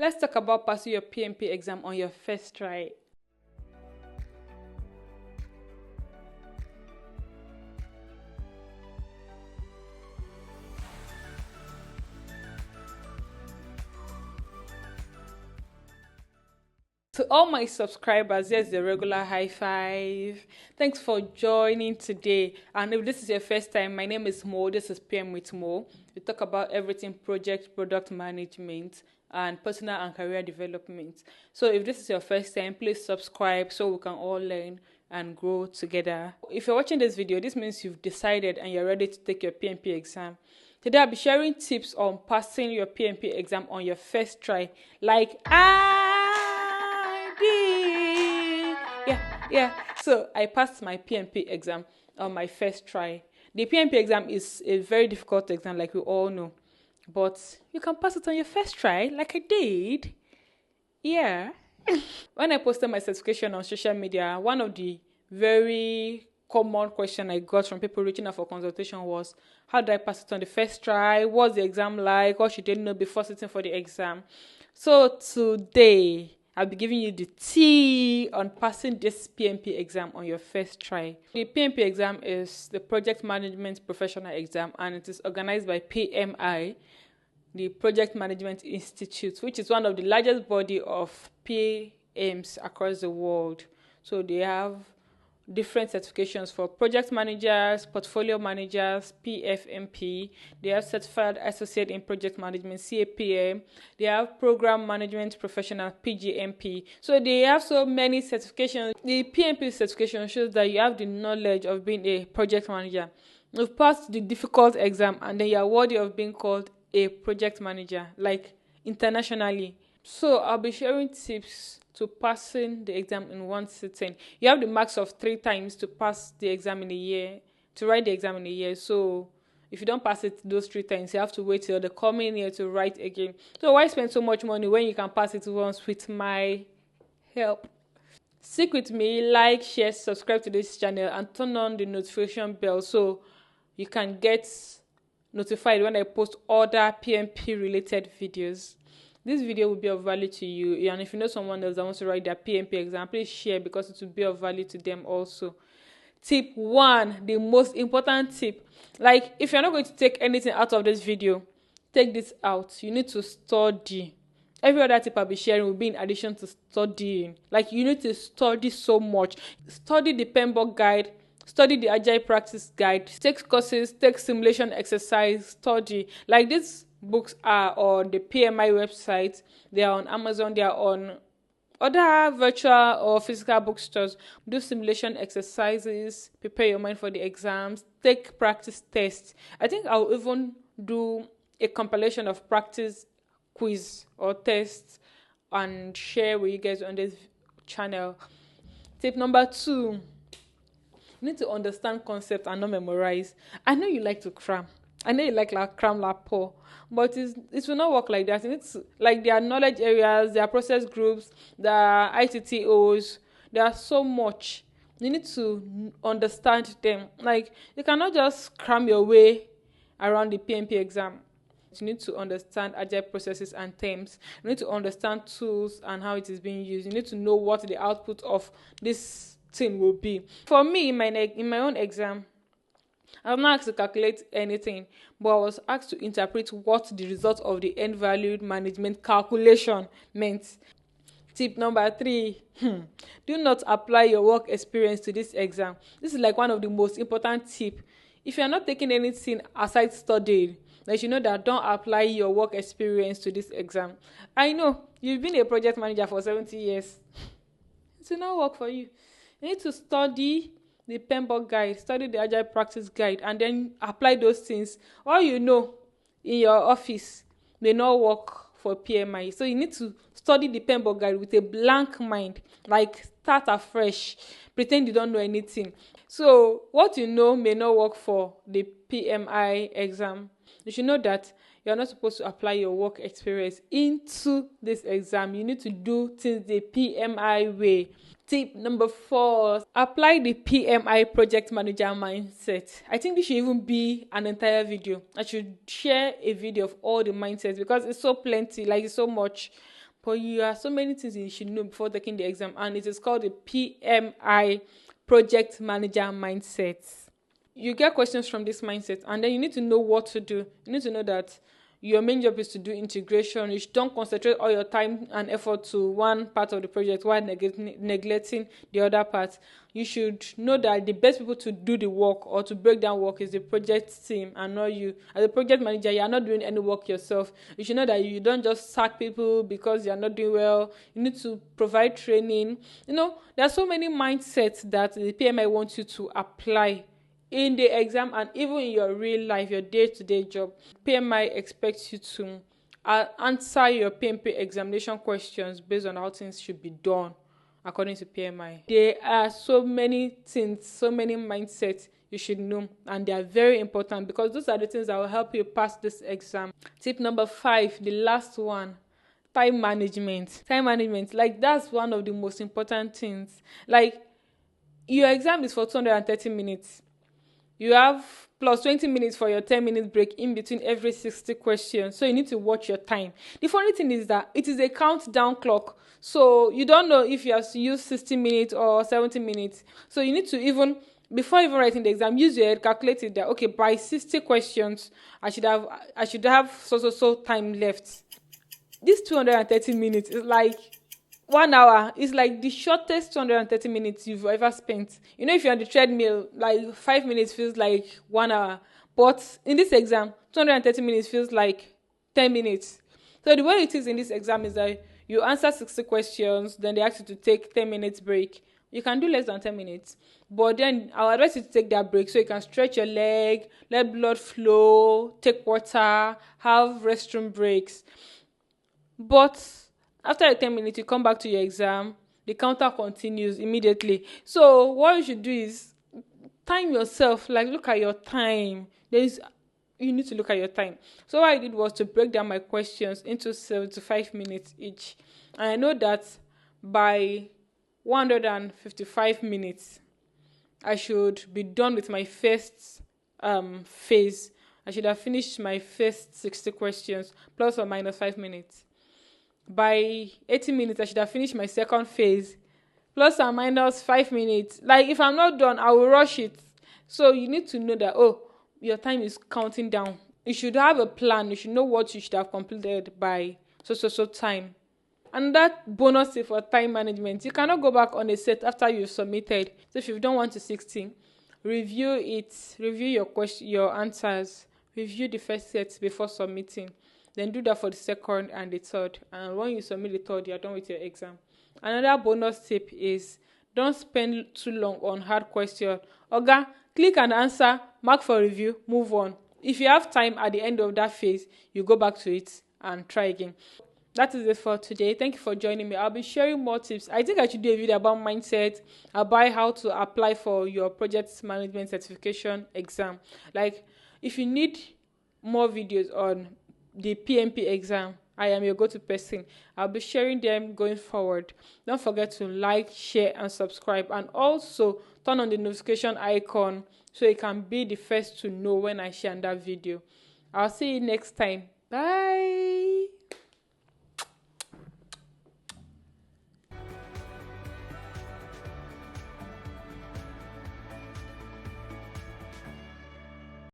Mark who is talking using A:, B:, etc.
A: Let's talk about passing your PMP exam on your first try. To all my subscribers, here's the regular high five. Thanks for joining today. And if this is your first time, my name is Mo. This is PM with Mo. We talk about everything project, product management, and personal and career development. So if this is your first time, please subscribe so we can all learn and grow together. If you're watching this video, this means you've decided and you're ready to take your PMP exam. Today I'll be sharing tips on passing your PMP exam on your first try. Like yeah. So I passed my PMP exam on my first try. The PMP exam is a very difficult exam, like we all know, but you can pass it on your first try, like I did. Yeah. When I posted my certification on social media, one of the very common question I got from people reaching out for consultation was, how do I pass it on the first try? What's the exam like? What should they know before sitting for the exam? So today, I'll be giving you the tea on passing this PMP exam on your first try. The PMP exam is the Project Management Professional Exam, and it is organized by PMI, the Project Management Institute, which is one of the largest body of PMs across the world. So they have different certifications for project managers, portfolio managers, PFMP. They have certified associate in project management, CAPM. They have program management professional, PGMP. So they have so many certifications. The PMP certification shows that you have the knowledge of being a project manager. You've passed the difficult exam and then you're worthy of being called a project manager, like internationally. So I'll be sharing tips to passing the exam in one sitting. You have the marks of 3 times to pass the exam in a year, to write the exam in a year. So if you don't pass it those 3 times, you have to wait till the coming year to write again. So why spend so much money when you can pass it once with my help? Stick with me, like, share, subscribe to this channel, and turn on the notification bell so you can get notified when I post other PMP related videos. This video will be of value to you, and if you know someone else that wants to write their PMP exam, please share because it will be of value to them also. Tip 1, the most important tip. Like, if you're not going to take anything out of this video, take this out. You need to study. Every other tip I'll be sharing will be in addition to studying. Like, you need to study so much. Study the PMBOK guide, study the Agile Practice Guide, take courses, take simulation exercise, study. Like, these books are on the PMI website, they are on Amazon, they are on other virtual or physical bookstores. Do simulation exercises, prepare your mind for the exams, take practice tests. I think I'll even do a compilation of practice quiz or tests and share with you guys on this channel. Tip number 2, you need to understand concept and not memorize. I know you like to cram. I know you like cram la pour, but it will not work like that. It's like there are knowledge areas, there are process groups, there are ITTOs, there are so much. You need to understand them. Like, you cannot just cram your way around the PMP exam. You need to understand agile processes and terms. You need to understand tools and how it is being used. You need to know what the output of this thing will be. For me, in my own exam, I was not asked to calculate anything, but I was asked to interpret what the result of the end value management calculation meant. Tip number 3, do not apply your work experience to this exam. This is like one of the most important tips. If you are not taking anything aside studying, then you know that don't apply your work experience to this exam. I know you've been a project manager for 70 years. It will not work for you. You need to study the PMBOK guide, study the Agile Practice Guide, and then apply those things. All you know in your office may not work for PMI. So you need to study the PMBOK guide with a blank mind, like start afresh, pretend you don't know anything. So what you know may not work for the PMI exam. You should know that you're not supposed to apply your work experience into this exam. You need to do things the PMI way. Tip number 4, apply the PMI project manager mindset. I think this should even be an entire video. I should share a video of all the mindsets because it's so plenty, like it's so much. But you have so many things you should know before taking the exam, and it is called the PMI Project Manager Mindset. You get questions from this mindset, and then you need to know what to do. You need to know that your main job is to do integration. You don't concentrate all your time and effort to one part of the project while neglecting the other part. You should know that the best people to do the work or to break down work is the project team and not you. As a project manager, you are not doing any work yourself. You should know that you don't just sack people because you are not doing well. You need to provide training. There are so many mindsets that the PMI wants you to apply in the exam and even in your real life, your day-to-day job. PMI expects you to answer your PMP examination questions based on how things should be done according to PMI. There are so many things, so many mindsets you should know, and they are very important because those are the things that will help you pass this exam. Tip number 5, the last one: time management. Time management, like, that's one of the most important things. Like, your exam is for 230 minutes. You have plus 20 minutes for your 10-minute break in between every 60 questions. So you need to watch your time. The funny thing is that it is a countdown clock. So you don't know if you have to use 60 minutes or 70 minutes. So you need to before even writing the exam, use your head, calculate it that, okay, by 60 questions, I should have so time left. This 230 minutes is like 1 hour. Is like the shortest 230 minutes you've ever spent. If you're on the treadmill, like 5 minutes feels like 1 hour. But in this exam, 230 minutes feels like 10 minutes. So the way it is in this exam is that you answer 60 questions, then they ask you to take 10 minutes break. You can do less than 10 minutes. But then I'll advise you to take that break so you can stretch your leg, let blood flow, take water, have restroom breaks. But after the 10 minutes, you come back to your exam, the counter continues immediately. So what you should do is time yourself, like look at your time. You need to look at your time. So what I did was to break down my questions into 75 minutes each. And I know that by 155 minutes, I should be done with my first phase. I should have finished my first 60 questions, plus or minus 5 minutes. By 80 minutes, I should have finished my second phase, plus or minus 5 minutes. Like, if I'm not done, I will rush it. So you need to know that, your time is counting down. You should have a plan. You should know what you should have completed by so time. And that bonus tip for time management, you cannot go back on a set after you've submitted. So if you've done 1 to 16, review it, review your answers, review the first set before submitting. Then do that for the second and the third. And when you submit the third, you're done with your exam. Another bonus tip is don't spend too long on hard question. Oga, click and answer, mark for review, move on. If you have time at the end of that phase, you go back to it and try again. That is it for today. Thank you for joining me. I'll be sharing more tips. I think I should do a video about mindset, about how to apply for your project management certification exam. Like, if you need more videos on the PMP exam, I am your go-to person. I'll be sharing them going forward. Don't forget to like, share, and subscribe, and also turn on the notification icon so you can be the first to know when I share that video. I'll see you next time. Bye.